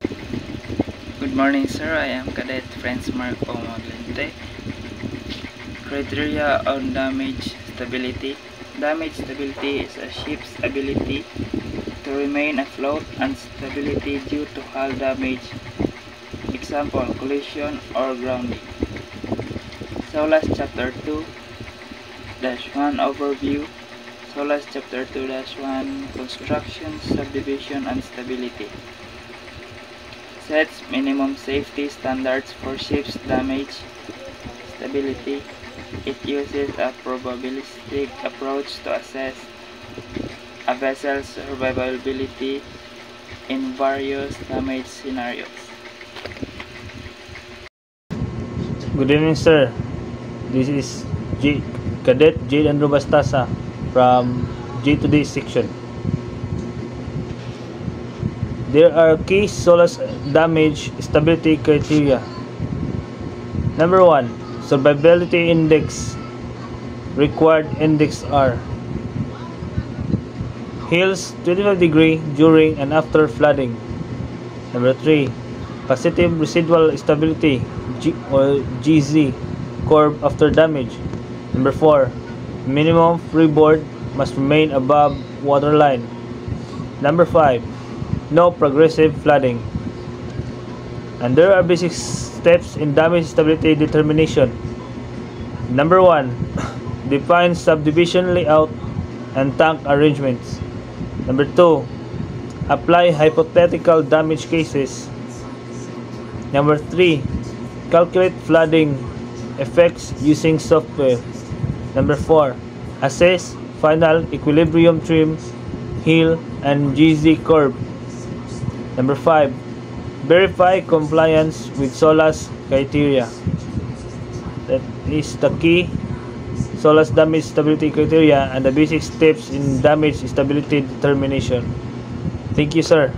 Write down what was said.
Good morning, sir. I am Cadet Franz Marco Maglente. Criteria on damage stability. Damage stability is a ship's ability to remain afloat and stability due to hull damage. Example, collision or grounding. SOLAS Chapter 2-1 Overview. SOLAS Chapter 2-1 Construction, Subdivision, and Stability. Sets minimum safety standards for ships' damage stability. It uses a probabilistic approach to assess a vessel's survivability in various damage scenarios. Good evening, sir. This is Cadet Jade Andrew Bastasa from J2D section. There are key SOLAS damage stability criteria. Number 1, survivability index. Required index are hills 25 degree during and after flooding. Number 3, positive residual stability or GZ curve after damage. Number 4, minimum freeboard must remain above waterline. Number 5, no progressive flooding. And there are basic steps in damage stability determination. Number 1, define subdivision layout and tank arrangements. Number 2, apply hypothetical damage cases. Number 3, calculate flooding effects using software. Number 4, assess final equilibrium trim, hill, and GZ curve. Number 5, verify compliance with SOLAS criteria. That is the key SOLAS damage stability criteria and the basic steps in damage stability determination. Thank you, sir.